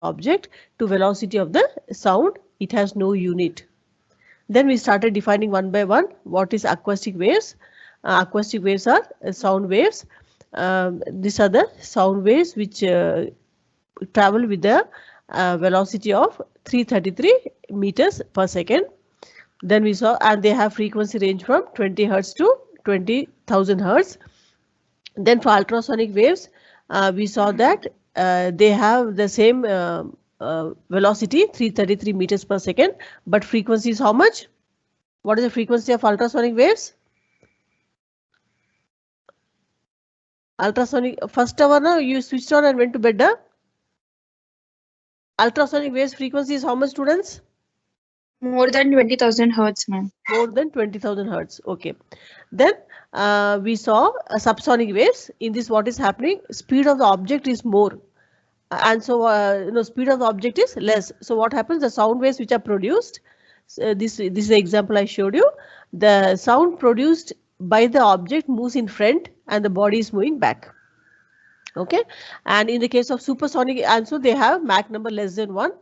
object to velocity of the sound. It has no unit. Then we started defining one by one what is acoustic waves. Acoustic waves are sound waves. These are the sound waves which travel with the velocity of 333 meters per second. Then we saw, and they have frequency range from 20 hertz to 20,000 hertz. Then for ultrasonic waves, we saw that they have the same velocity 333 meters per second, but frequency is how much? What is the frequency of ultrasonic waves? Ultrasonic, first hour now you switched on and went to bed. Ultrasonic waves frequency is how much, students? More than 20,000 hertz, ma'am. More than 20,000 hertz. Okay. Then we saw subsonic waves. In this, what is happening? Speed of the object is more. And so, speed of the object is less. So what happens? The sound waves which are produced, this is the example I showed you. The sound produced by the object moves in front and the body is moving back. Okay. And in the case of supersonic, also they have Mach number less than 1.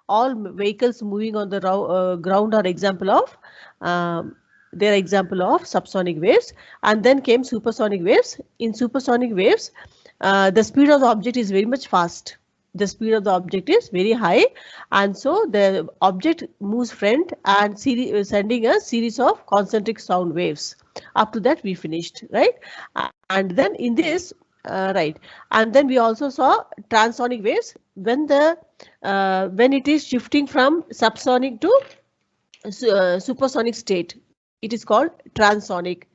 All vehicles moving on the ground are example of their example of subsonic waves. And then came supersonic waves. In supersonic waves, the speed of the object is very much fast. The speed of the object is very high, and so the object moves front and sending a series of concentric sound waves. Up to that we finished, right? And then in this, right, and then we also saw transonic waves when it is shifting from subsonic to supersonic state. It is called transonic.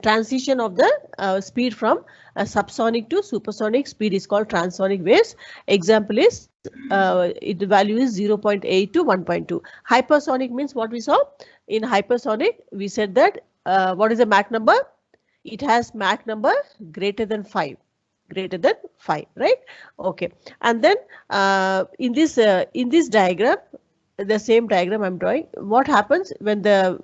Transition of the speed from subsonic to supersonic speed is called transonic waves. Example is the value is 0.8 to 1.2. Hypersonic means what we saw in hypersonic. We said that what is the Mach number? It has Mach number greater than 5. Greater than 5, right? Okay. And then in this diagram, the same diagram I'm drawing, what happens when the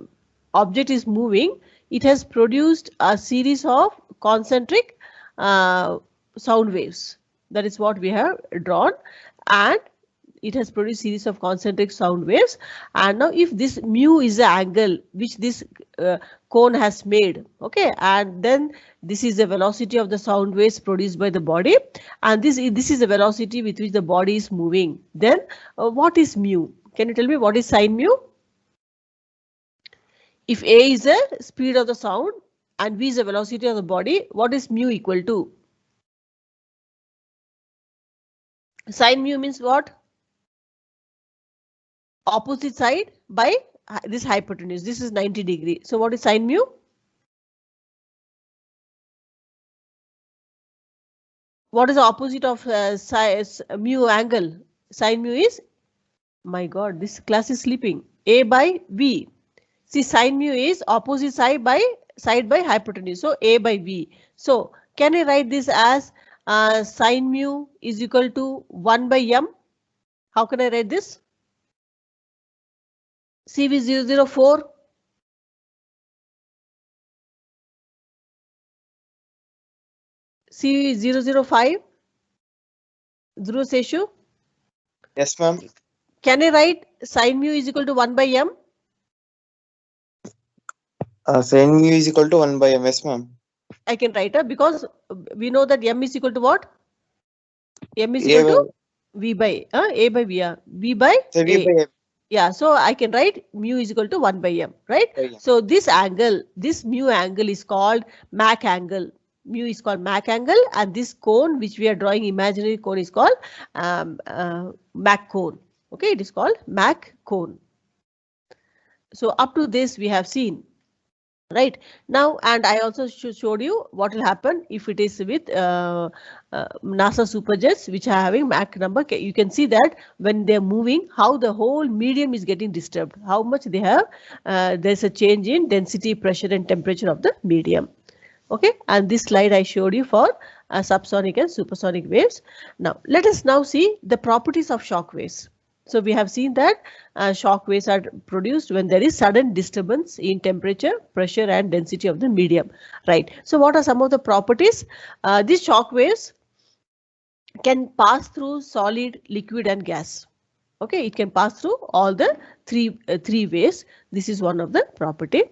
object is moving? It has produced a series of concentric sound waves. That is what we have drawn, and it has produced series of concentric sound waves. And now if this mu is the angle which this cone has made, okay, and then this is the velocity of the sound waves produced by the body, and this is the velocity with which the body is moving, then what is mu? Can you tell me what is sin mu? If A is the speed of the sound and V is the velocity of the body, what is mu equal to? Sin mu means what? Opposite side by this hypotenuse. This is 90 degree. So what is sin mu? What is the opposite of mu angle? Sin mu is, my God, this class is sleeping. A by V. See, sin mu is opposite side by hypotenuse. So A by V. So can I write this as sin mu is equal to 1 by m? How can I write this? CV004. CV005. Dhruv Seshu. Yes, ma'am. Can I write sin mu is equal to 1 by m? Sin mu is equal to 1 by m. Yes, ma'am. I can write it because we know that m is equal to what? M is equal to V by A by V. V by A. Yeah, so I can write mu is equal to 1 by m, right? So this angle, this mu angle is called Mach angle. Mu is called Mach angle, and this cone which we are drawing, imaginary cone, is called Mach cone. Okay, it is called Mach cone. So up to this we have seen. Right now, and I also showed you what will happen if it is with NASA superjets which are having Mach number. You can see that when they're moving, how the whole medium is getting disturbed, how much they have. There's a change in density, pressure, and temperature of the medium. Okay, and this slide I showed you for subsonic and supersonic waves. Now let us now see the properties of shock waves. So we have seen that shock waves are produced when there is sudden disturbance in temperature, pressure, and density of the medium. Right. So what are some of the properties? These shock waves can pass through solid, liquid and gas. Okay, it can pass through all the three ways. This is one of the property.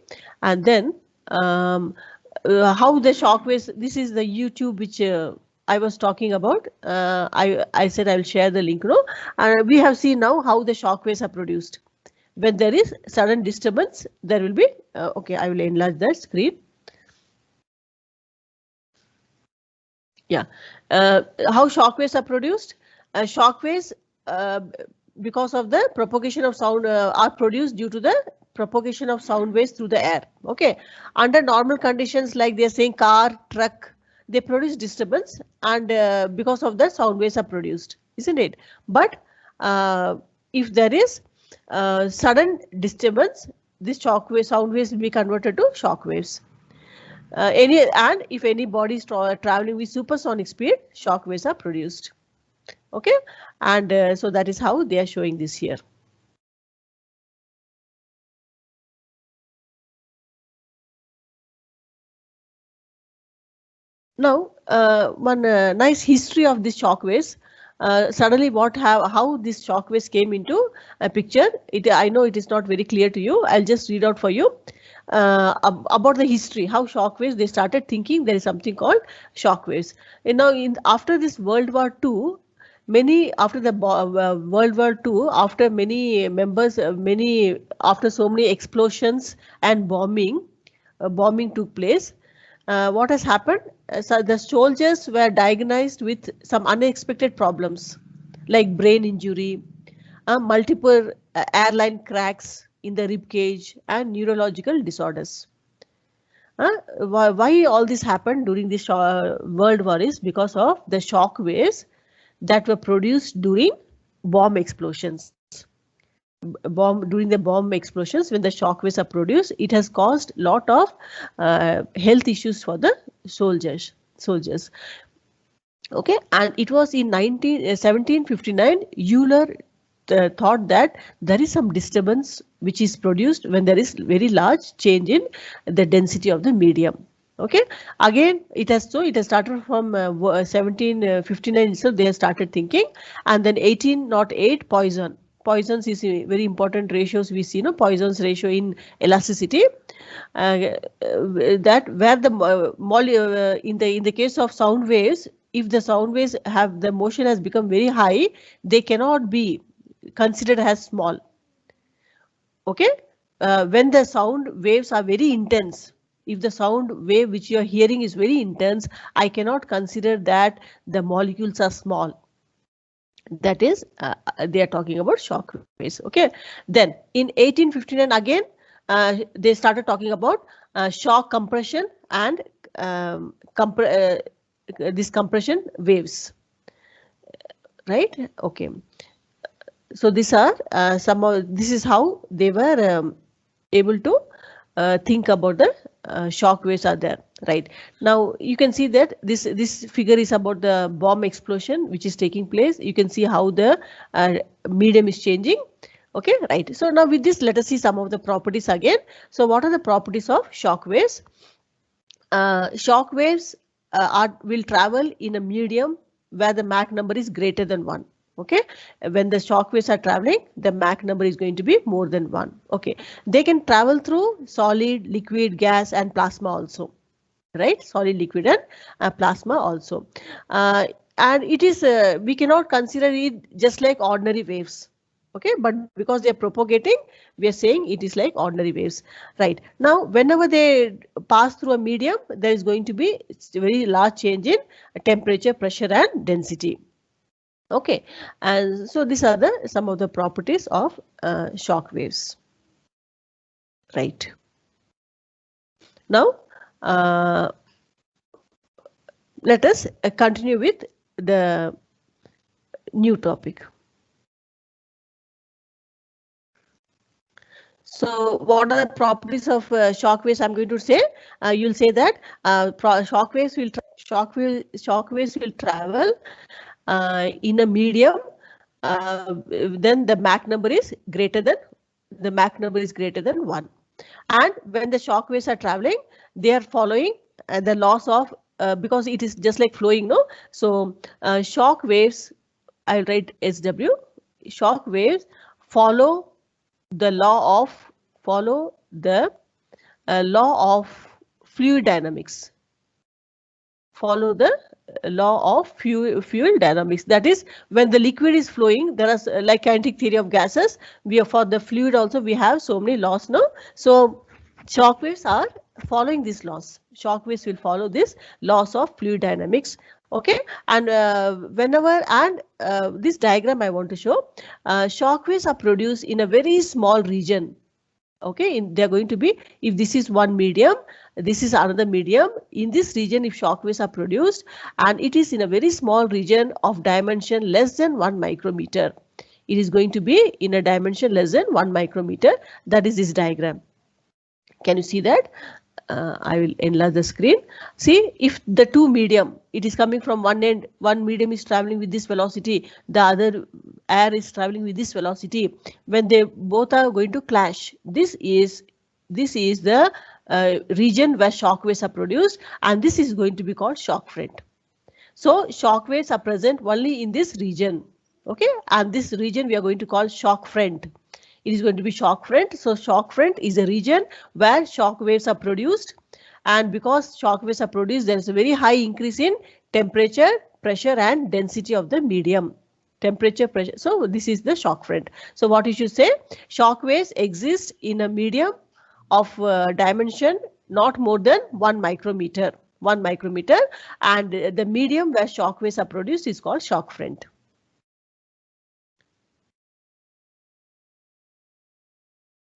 And then how the shock waves, this is the YouTube which I was talking about. I said I will share the link now. And we have seen now how the shock waves are produced. When there is sudden disturbance, there will be, okay, I will enlarge that screen. Yeah, how shock waves are produced? Shock waves, because of the propagation of sound, are produced due to the propagation of sound waves through the air. Okay, under normal conditions, like they're saying car, truck, they produce disturbance, and because of that sound waves are produced, isn't it? But if there is sudden disturbance, this shock wave, sound waves will be converted to shock waves. And if any body is traveling with supersonic speed, shock waves are produced. Okay, and so that is how they are showing this here. Now, one nice history of this shock waves. Suddenly, how this shock waves came into a picture. I know it is not very clear to you. I'll just read out for you. About the history, how shock waves, they started thinking there is something called shock waves. And now after this World War II, after World War II, after many members, after so many explosions and bombing took place, what has happened? So the soldiers were diagnosed with some unexpected problems like brain injury, multiple airline cracks in the rib cage and neurological disorders. Why all this happened during this World War is because of the shock waves that were produced during bomb explosions. During the bomb explosions, when the shock waves are produced, it has caused lot of health issues for the soldiers. Okay, and it was in 1759 Euler thought that there is some disturbance which is produced when there is very large change in the density of the medium. Okay, again it has started from 1759 itself. They have started thinking, and then 1808 Poisson's is a very important ratios we see, Poisson's ratio in elasticity, that where the in the case of sound waves, if the sound waves have the motion has become very high, they cannot be considered as small. Okay, when the sound waves are very intense, if the sound wave which you are hearing is very intense, I cannot consider that the molecules are small. That is, they are talking about shock waves. Okay, then in 1859 again, they started talking about shock compression and this compression waves. Right? Okay. So these are this is how they were able to think about the shock waves are there. Right, now you can see that this figure is about the bomb explosion which is taking place. You can see how the medium is changing. Okay, right. So now with this, let us see some of the properties again. So what are the properties of shock waves? Shock waves will travel in a medium where the Mach number is greater than 1. Okay, when the shock waves are traveling, the Mach number is going to be more than 1. Okay, they can travel through solid, liquid, gas and plasma also. Right, solid, liquid and plasma also. And it is, we cannot consider it just like ordinary waves. Okay, but because they are propagating, we are saying it is like ordinary waves. Right, now whenever they pass through a medium, there is going to be a very large change in temperature, pressure and density. Okay, and so these are some of the properties of shock waves. Right, now let us continue with the new topic. So what are the properties of shock waves? I'm going to say, you'll say that shock waves will travel in a medium, then the Mach number is greater than 1. And when the shock waves are traveling, they are following the laws of because it is just like flowing, no? So shock waves, I'll write SW. Shock waves follow the law of fluid dynamics. Follow the law of fuel dynamics. That is, when the liquid is flowing, there is like kinetic theory of gases. We are for the fluid also we have so many laws now. So shock waves are following these laws. Shock waves will follow this laws of fluid dynamics. Okay, and this diagram I want to show, shock waves are produced in a very small region. Okay, they're going to be, if this is one medium, this is another medium. In this region, if shock waves are produced, and it is in a very small region of dimension less than 1 micrometer. It is going to be in a dimension less than 1 micrometer. That is this diagram. Can you see that? I will enlarge the screen. See, if the two medium, it is coming from one end, one medium is traveling with this velocity, the other air is traveling with this velocity. When they both are going to clash, this is the region where shock waves are produced, and this is going to be called shock front. So shock waves are present only in this region. Okay, and this region we are going to call shock front. It is going to be shock front. So shock front is a region where shock waves are produced, and because shock waves are produced, there is a very high increase in temperature, pressure and density of the medium. Temperature, pressure. So this is the shock front. So what you should say, shock waves exist in a medium of dimension not more than 1 micrometer. 1 micrometer, and the medium where shock waves are produced is called shock front.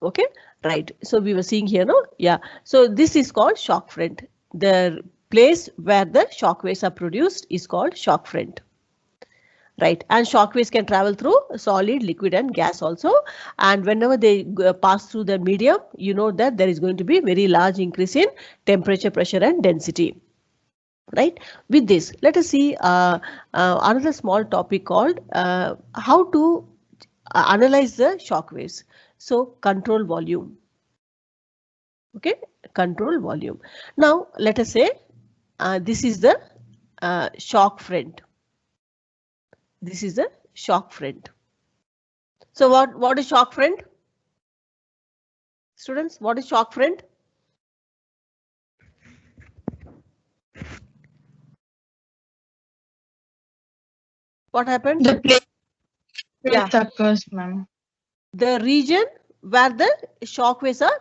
Okay, right. So we were seeing here, no? Yeah. So this is called shock front. The place where the shock waves are produced is called shock front. Right, and shock waves can travel through solid, liquid and gas also. And whenever they pass through the medium, you know that there is going to be very large increase in temperature, pressure and density. Right, with this, let us see another small topic called how to analyze the shock waves. So control volume. Okay, control volume. Now let us say this is the shock front. This is the shock front. So what is shock front? Students, what is shock front? What happened? The place Yeah. occurs, ma'am. The region where the shock waves are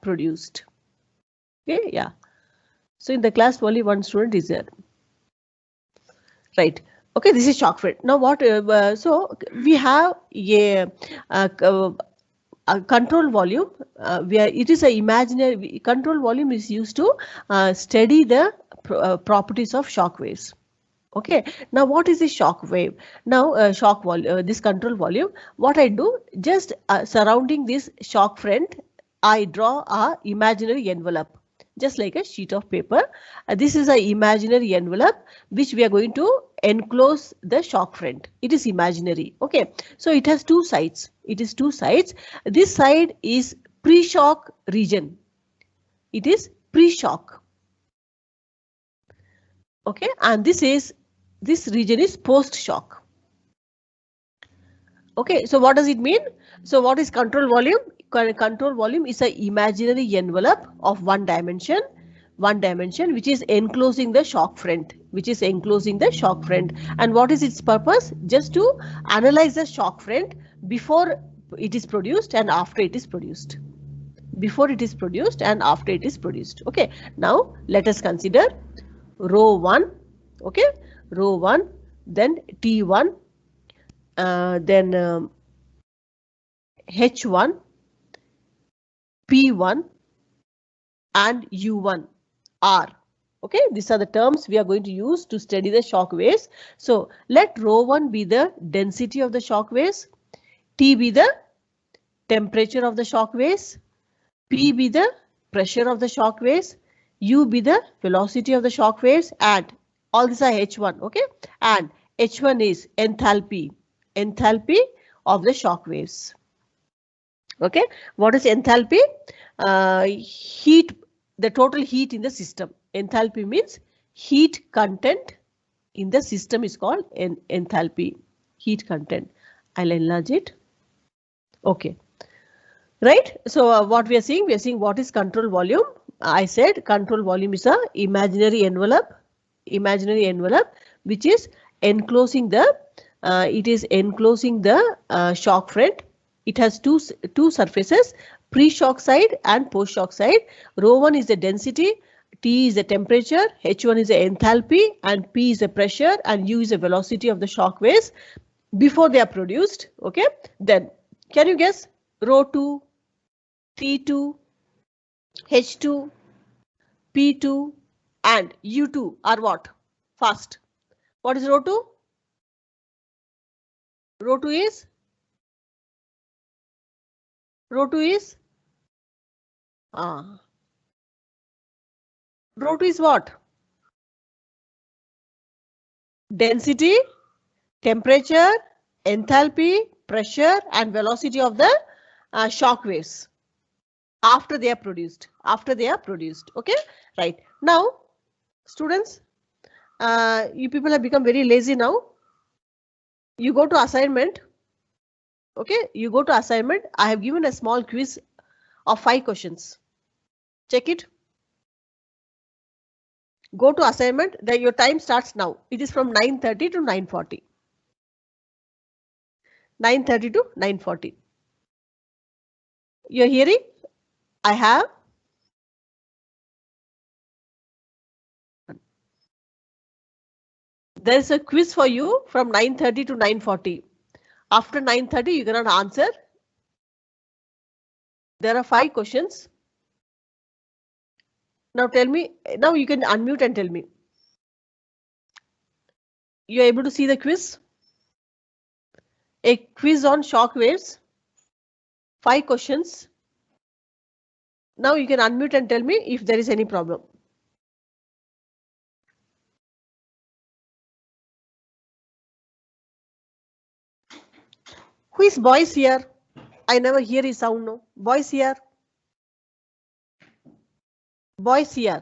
produced. Okay, yeah. So in the class only one student is there. Right. Okay, this is shock front. Now what? So we have a control volume. Where it is an imaginary control volume is used to study the properties of shock waves. Okay, now what is the shock wave? Now this control volume, what I do, just surrounding this shock front, I draw a imaginary envelope, just like a sheet of paper. This is an imaginary envelope which we are going to enclose the shock front. It is imaginary. Okay, so it has two sides. It is two sides. This side is pre-shock region. It is pre-shock. Okay, and this region is post-shock. Okay, so what does it mean? So what is control volume? Control volume is an imaginary envelope of one dimension, which is enclosing the shock front, And what is its purpose? Just to analyze the shock front before it is produced and after it is produced. Okay, now let us consider row 1. Okay, row 1, then T1, then H1, P1 and U1 R. Okay, these are the terms we are going to use to study the shock waves. So let row 1 be the density of the shock waves, T be the temperature of the shock waves, P be the pressure of the shock waves, U be the velocity of the shock waves, and all these are H1. Okay, and H1 is enthalpy of the shock waves. Okay, what is enthalpy? Heat, the total heat in the system. Enthalpy means heat content in the system is called enthalpy, heat content. I'll enlarge it. Okay. Right. So what we are seeing what is control volume. I said control volume is a imaginary envelope which is enclosing the shock front. It has two surfaces, pre-shock side and post-shock side. Rho1 is the density, T is the temperature, H1 is the enthalpy, and P is the pressure, and U is the velocity of the shock waves before they are produced. Okay. Then can you guess Rho2, T2, H2, P2 and U2 are what? Fast. What is Rho2? Rho2 is Rho2 is what? Density, temperature, enthalpy, pressure and velocity of the shock waves after they are produced. Okay, right. Now students, you people have become very lazy now. You go to assignment. Okay, you go to assignment. I have given a small quiz of 5 questions. Check it. Go to assignment. Then your time starts now. It is from 9:30 to 9:40. 9:30 to 9:40. You're hearing? I have there is a quiz for you from 9:30 to 9:40. After 9:30, you cannot answer. There are 5 questions. Now tell me. Now you can unmute and tell me. You are able to see the quiz? A quiz on shock waves. 5 questions. Now you can unmute and tell me if there is any problem. Who is boys here? I never hear his sound. No. Boys here. Boys here.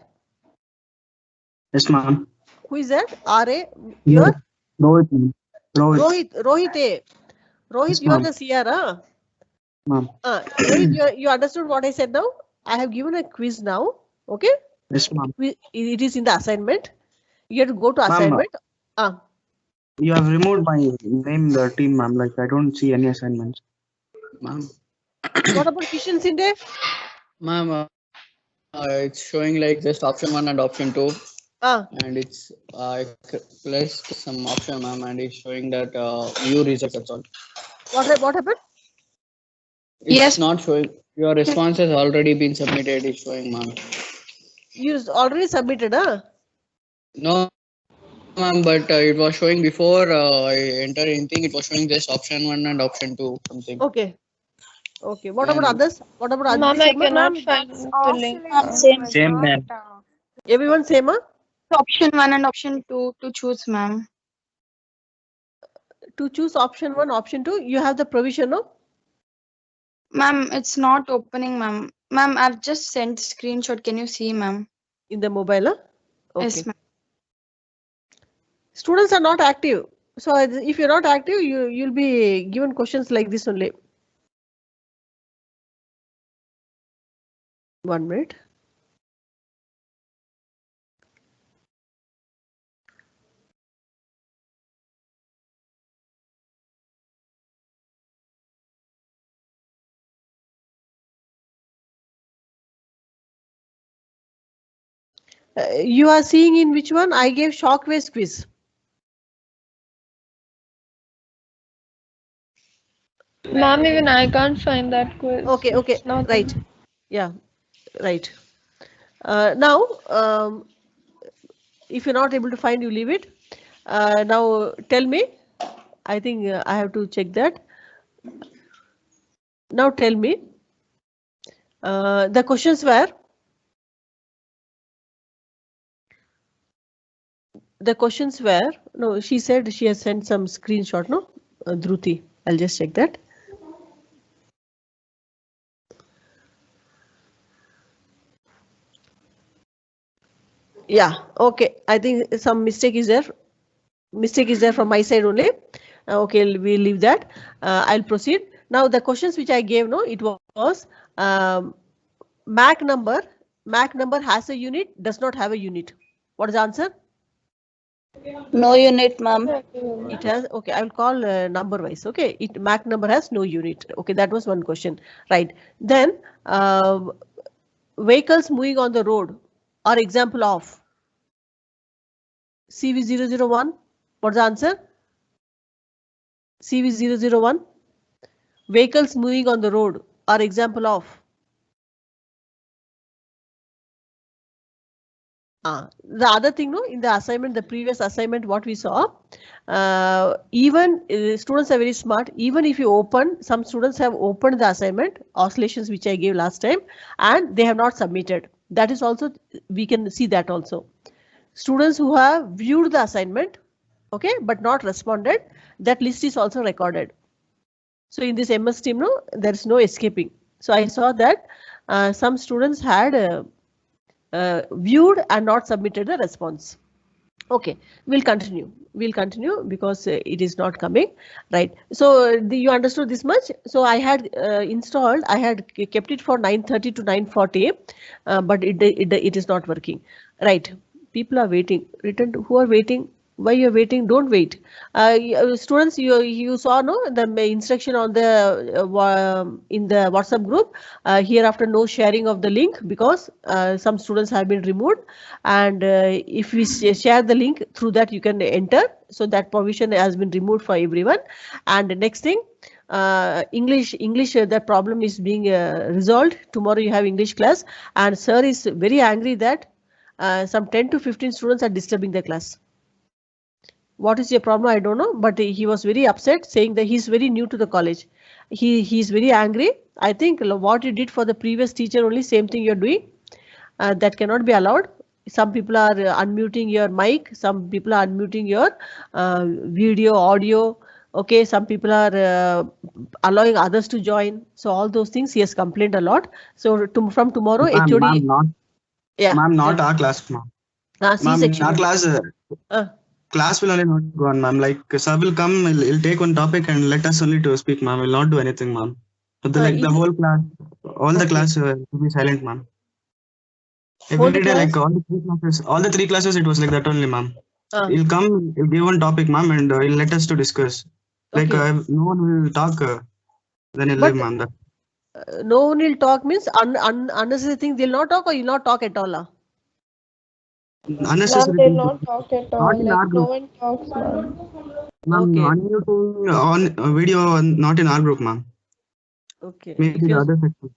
Yes, ma'am. Who is that? R.A. Your? Rohit. ma'am. Rohit. Rohit, Yes, you are ma'am. the CR, huh? Ma'am. Rohit, you understood what I said now? I have given a quiz now. Okay? Yes, ma'am. It is in the assignment. You have to go to assignment. You have removed my name in the team, ma'am. Like I don't see any assignments. Ma'am. What about Kishan Sinde? Ma'am, it's showing like just option 1 and option 2. And it's plus some option, ma'am, and it's showing that view results. That's all. What happened? It's Yes. not showing. Your response has already been submitted. It's showing, ma'am. You already submitted, huh? No, ma'am, but it was showing before I entered anything. It was showing just option 1 and option 2 something. Okay. Okay. What And- about others? What about Ma'am, Aditi I Sharma? cannot find the link. Same, ma'am. Everyone same, huh? Option 1 and option 2 to choose, ma'am. To choose option 1, option 2, you have the provision, no? Ma'am, it's not opening, ma'am. Ma'am, I've just sent screenshot. Can you see, ma'am? In the mobile, huh? Okay. Yes, ma'am. Students are not active. So if you're not active, you'll be given questions like this only. 1 minute. You are seeing in which one? I gave shock waves quiz. Ma'am, even I can't find that quiz. Okay, okay, It's not right. Yeah, right. Now, if you're not able to find, you leave it. Now, tell me. I think I have to check that. Now, tell me. The questions were. The questions were. No, she said she has sent some screenshot. No, Dhruti. I'll just check that. Yeah, okay. I think some mistake is there. Mistake is there from my side only. Okay, we'll leave that. I'll proceed. Now the questions which I gave, no, it was Mach number. Mach number has a unit, does not have a unit. What is the answer? No unit, ma'am. It has, okay, I will call number wise. Okay, Mach number has no unit. Okay, that was one question. Right. Then vehicles moving on the road are example of CV001. What's the answer? CV001. Vehicles moving on the road are example of. The other thing, no, in the assignment, the previous assignment, what we saw, even students are very smart. Even if you open, some students have opened the assignment, oscillations which I gave last time, and they have not submitted. That is also, we can see that also. Students who have viewed the assignment, okay, but not responded, that list is also recorded. So in this MS team, no, there is no escaping. So I saw that some students had viewed and not submitted the response. Okay, we'll continue. We'll continue because it is not coming, right? So you understood this much. So I had installed, I had kept it for 9:30 to 9:40, but it is not working, right? People are waiting. Return to, who are waiting? Why you're waiting? Don't wait. Students, you saw, no, the instruction on the in the WhatsApp group. Hereafter, no sharing of the link because some students have been removed, and if we share the link through that, you can enter. So that provision has been removed for everyone. And the next thing, English, that problem is being resolved. Tomorrow you have English class, and sir is very angry that some 10 to 15 students are disturbing the class. What is your problem? I don't know, but he was very upset, saying that he's very new to the college. He's very angry. I think what you did for the previous teacher, only same thing you're doing. That cannot be allowed. Some people are unmuting your mic. Some people are unmuting your video, audio. Okay, some people are allowing others to join. So all those things he has complained a lot. So from tomorrow, HOD. Ma'am, not. Yeah. Ma'am, not our class, ma'am. Ma'am, in our class. Class will only not go on, ma'am. Like sir will come, he'll take one topic and let us only to speak, ma'am. Will not do anything, ma'am. So the whole class, all the class will be silent, ma'am. Every day, like all the three classes, it was like that only, ma'am. He'll come, he'll give one topic, ma'am, and he'll let us to discuss. Like no one will talk, then he'll leave, ma'am. No one will talk means unnecessary things. They'll not talk, or you'll not talk at all. Unnecessary. They'll not talk at all. Like no one talks, ma'am. Ma'am, unmuting on video, not in our group, ma'am. Okay. Maybe the other section.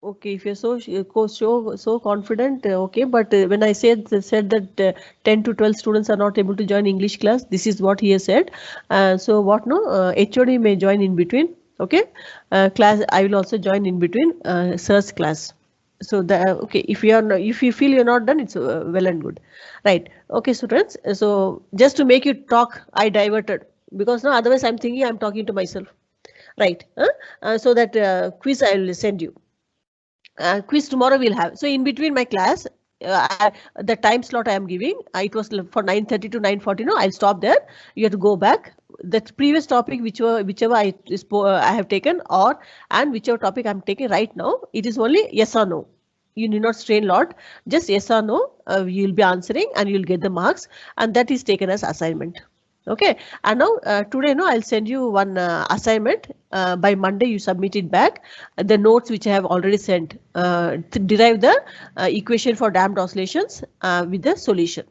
Okay, if you're so confident, okay. But when I said that 10 to 12 students are not able to join English class, this is what he has said. So what? No, HOD may join in between. Okay, class. I will also join in between sir's class. So okay, if you feel you're not done, it's well and good, right? Okay, students. So just to make you talk, I diverted because no, otherwise I'm thinking I'm talking to myself, right? So that quiz I will send you. Quiz tomorrow we'll have. So in between my class, the time slot I am giving, it was for 9:30 to 9:40. No, I'll stop there. You have to go back. That previous topic, whichever I have taken, and whichever topic I'm taking right now, it is only yes or no. You need not strain a lot. Just yes or no. You'll be answering and you'll get the marks, and that is taken as assignment. Okay, and now today, no, I'll send you one assignment. By Monday, you submit it back. The notes which I have already sent to derive the equation for damped oscillations with the solution.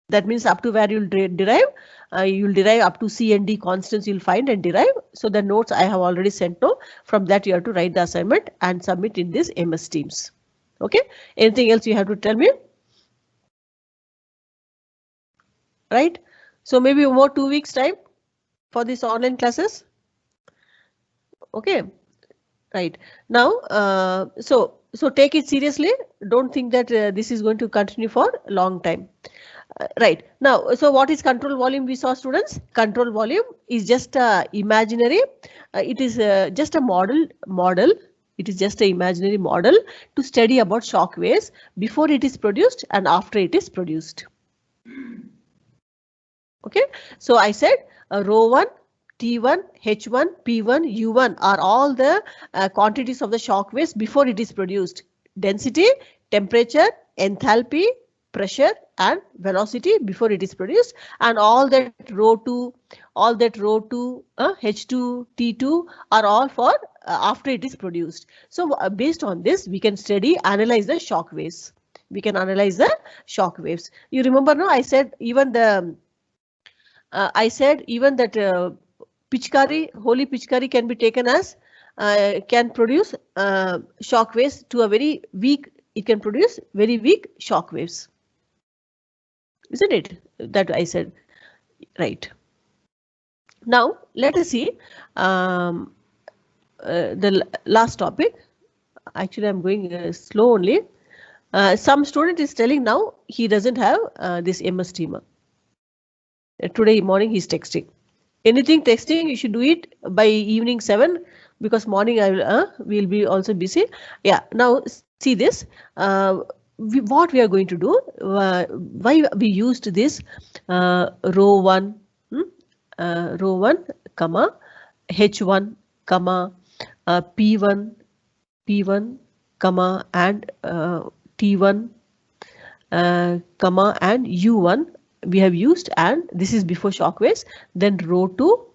That means up to where you'll derive up to C and D constants you'll find and derive. So the notes I have already sent now. From that you have to write the assignment and submit in this MS Teams. Okay. Anything else you have to tell me? Right. So maybe more 2 weeks time for this online classes. Okay. Right. Now, so take it seriously. Don't think that this is going to continue for a long time. Right. Now, so what is control volume? We saw, students. Control volume is just imaginary. It is just a model It is just an imaginary model to study about shock waves before it is produced and after it is produced. Okay, so I said rho 1, T1, H1, P1, U1 are all the quantities of the shock waves before it is produced. Density, temperature, enthalpy, pressure and velocity before it is produced, and all that rho 2, H2, T2 are all for after it is produced. So based on this, we can analyze the shock waves. We can analyze the shock waves. You remember, no? I said even that Pichkari, holy Pichkari can be taken as can produce shock waves to a very weak. It can produce very weak shock waves. Isn't it? That I said, right. Now let us see the last topic. Actually, I'm going slow only. Some student is telling now he doesn't have this MS Teamer. Today morning he's texting. Anything texting, you should do it by evening 7 because morning I will be also busy. Yeah. Now see this. What we are going to do? Why we used this rho 1, rho 1, comma H1, comma P1, comma and T1, comma and U1 we have used, and this is before shock waves. Then rho 2,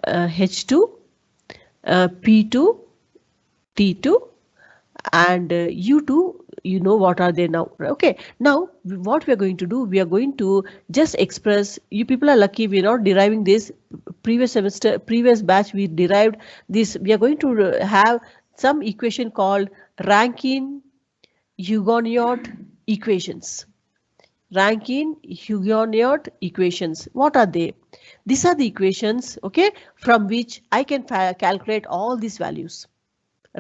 H2, P2, T2 and U2. You know what are they now? Okay, now what we are going to do, we are going to just express. You people are lucky we are not deriving this. Previous semester, previous batch we derived this. We are going to have some equation called Rankine-Huguenot equations. Rankine-Huguenot equations. What are they? These are the equations, okay, from which I can calculate all these values.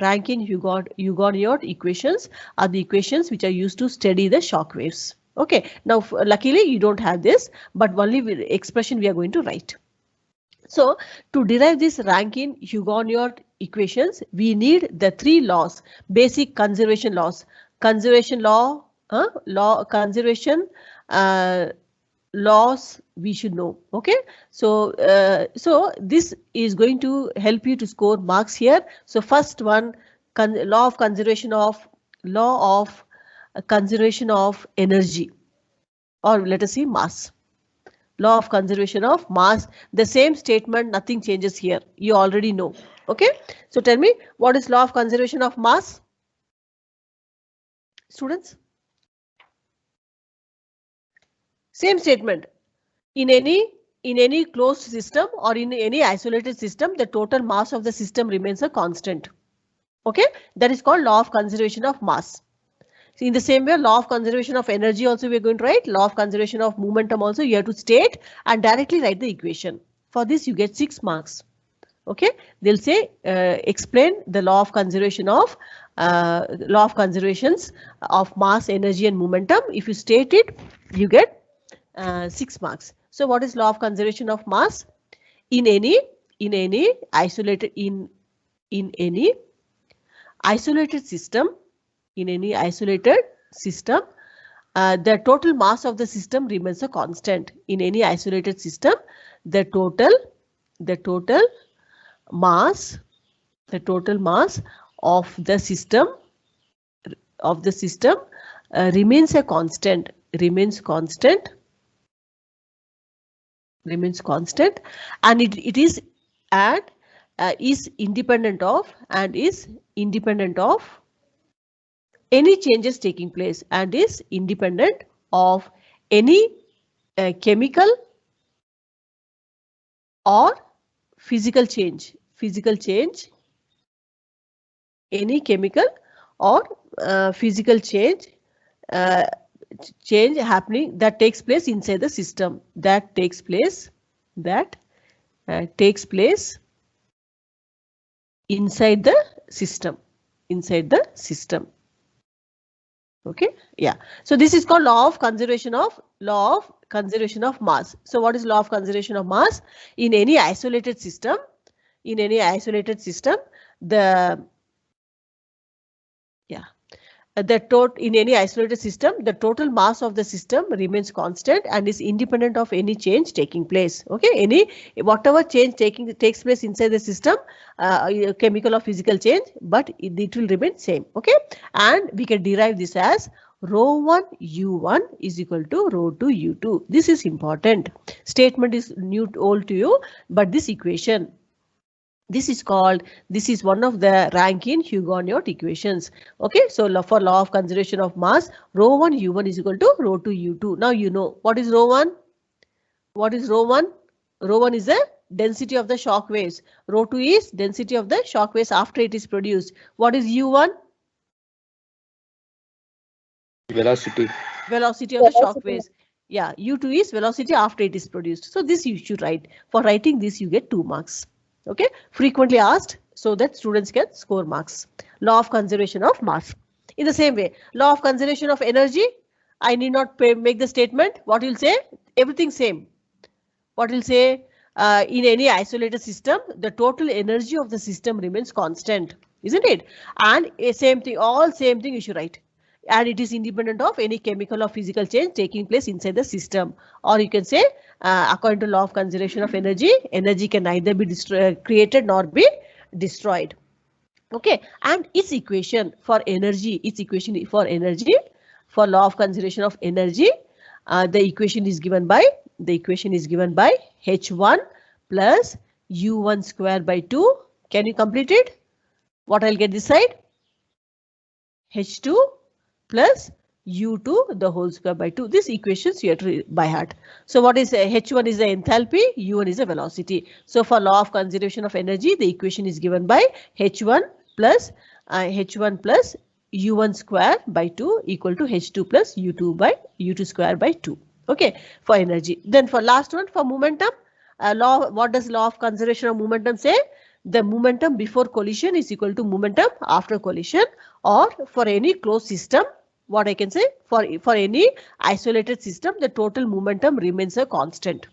Rankine-Huguenot equations are the equations which are used to study the shock waves. Okay, now luckily you don't have this, but only expression we are going to write. So to derive this Rankine-Huguenot equations, we need the 3 laws, basic conservation laws. Conservation law, conservation laws we should know. Okay, so so this is going to help you to score marks here. So first one, law of conservation of energy, or let us see mass. Law of conservation of mass. The same statement, nothing changes here. You already know. Okay, so tell me, what is law of conservation of mass? Students? Same statement. In any closed system or in any isolated system, the total mass of the system remains a constant. Okay, that is called law of conservation of mass. So in the same way, law of conservation of energy also we are going to write. Law of conservation of momentum also you have to state and directly write the equation. For this you get 6 marks. Okay, they'll say explain the law of conservation of conservations of mass, energy and momentum. If you state it, you get 6 marks. So what is law of conservation of mass? In any isolated system, the total mass of the system remains a constant. In any isolated system, the total mass of the system remains a constant. Remains constant, and it is independent of any changes taking place, and is independent of any chemical or physical change. Any chemical or physical change happening that takes place inside the system, that takes place inside the system. Okay, yeah. So this is called law of conservation of mass. So what is law of conservation of mass? In any isolated system, the in any isolated system, the total mass of the system remains constant and is independent of any change taking place. Okay, whatever change takes place inside the system, chemical or physical change, but it will remain same. Okay, and we can derive this as ρ1 U1 is equal to ρ2 U2. This is important. Statement is new old to you, but this equation, this is one of the Rankine-Hugoniot equations. Okay, so for law of conservation of mass, ρ1 U1 is equal to ρ2 U2. Now you know what is ρ1. What is ρ1? ρ1 is the density of the shock waves. ρ2 is density of the shock waves after it is produced. What is U1? Velocity. Velocity of the shock waves. Yeah, U2 is velocity after it is produced. So this you should write. For writing this, you get 2 marks. Okay, frequently asked, so that students can score marks. Law of conservation of mass. In the same way, law of conservation of energy, I need not make the statement. What you'll say? Everything same. What you'll say? In any isolated system, the total energy of the system remains constant, isn't it? And same thing, all same thing you should write. And it is independent of any chemical or physical change taking place inside the system. Or you can say, according to law of conservation of energy, energy can neither be created nor be destroyed. Okay, and its equation for energy, for law of conservation of energy, the equation is given by H1 plus U1 square by 2. Can you complete it? What I'll get this side? H2 plus U2 the whole square by 2. These equations you have to read by heart. So what is H1 is the enthalpy, U1 is the velocity. So for law of conservation of energy, the equation is given by H1 plus U1 square by 2 equal to H2 plus U2 square by 2. Okay, for energy. Then for last one, for momentum, what does law of conservation of momentum say? The momentum before collision is equal to momentum after collision, or for any closed system, what I can say, for any isolated system, the total momentum remains a constant.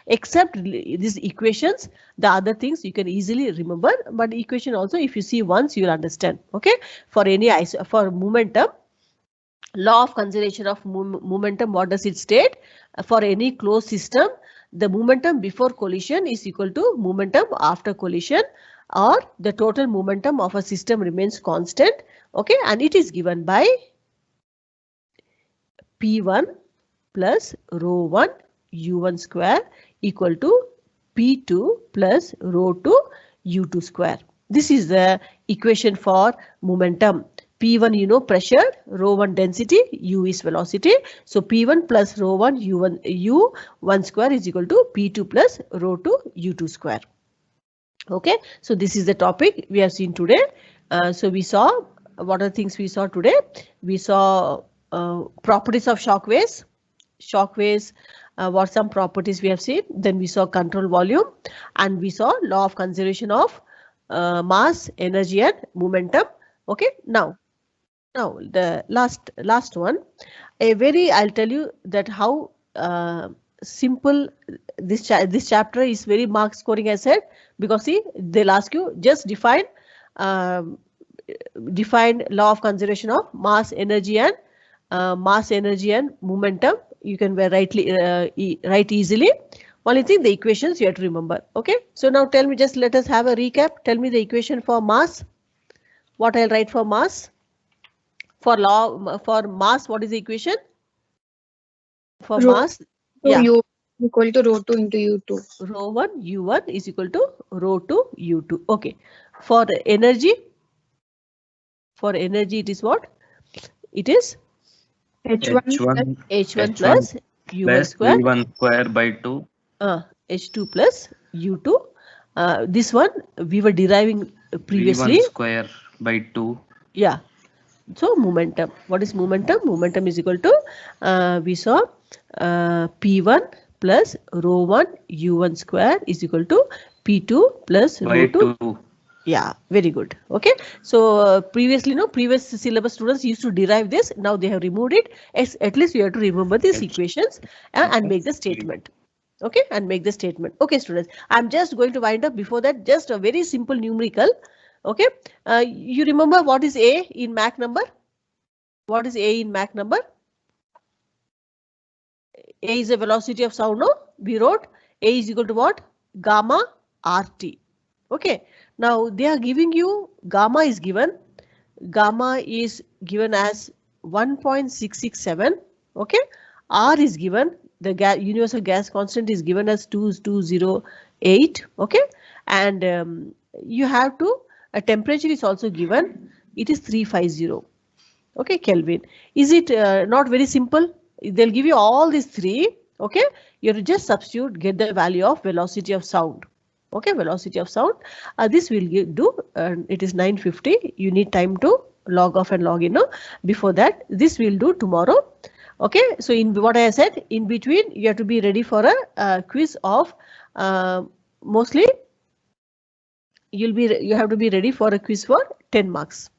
Except these equations, the other things you can easily remember, but equation also if you see once you will understand. Okay, for momentum, law of conservation of momentum, what does it state? For any closed system, the momentum before collision is equal to momentum after collision, or the total momentum of a system remains constant. Okay, and it is given by P1 plus ρ1 U1 square equal to P2 plus ρ2 U2 square. This is the equation for momentum. P1 you know pressure, ρ1 density, U is velocity. So P1 plus ρ1 U1 square is equal to P2 plus ρ2 U2 square. Okay, so this is the topic we have seen today. So we saw, what are the things we saw today? We saw properties of shock waves. What some properties we have seen. Then we saw control volume, and we saw law of conservation of mass, energy and momentum. Okay, now the last one, I'll tell you that how simple this chapter is, very mark scoring, I said, because see, they'll ask you just define law of conservation of mass, energy and momentum. You can write easily. Only thing, the equations you have to remember. Okay, so now tell me, just let us have a recap. Tell me the equation for mass. What I'll write for mass? For mass, what is the equation? For mass, yeah. U equal to ρ2 into U2. ρ1 U1 is equal to ρ2 U2. Okay. For energy, it is what? It is H1 plus U1 square. V1 square by 2. H2 plus U2. This one we were deriving previously. V1 square by 2. Yeah. So momentum. What is momentum? Momentum is equal to, we saw P1 plus ρ1 U1 square is equal to P2 plus ρ2. 2. Yeah, very good. Okay, so previously, previous syllabus students used to derive this. Now they have removed it. At least you have to remember these equations and make the statement. Okay, and make the statement. Okay, students, I'm just going to wind up. Before that, just a very simple numerical. Okay, you remember what is A in Mach number? What is A in Mach number? A is the velocity of sound. No, we wrote A is equal to what? Gamma RT. Okay. Now they are giving you gamma is given. Gamma is given as 1.667. Okay. R is given. The universal gas constant is given as 2208. Okay. And you have to, a temperature is also given. It is 350. Okay, Kelvin. Is it not very simple? They'll give you all these three. Okay, you have to just substitute, get the value of velocity of sound. Okay, velocity of sound. This will do. It is 9:50. You need time to log off and log in. No? Before that, this will do tomorrow. Okay, so in what I said, in between, you have to be ready for a quiz of mostly you have to be ready for a quiz for 10 marks.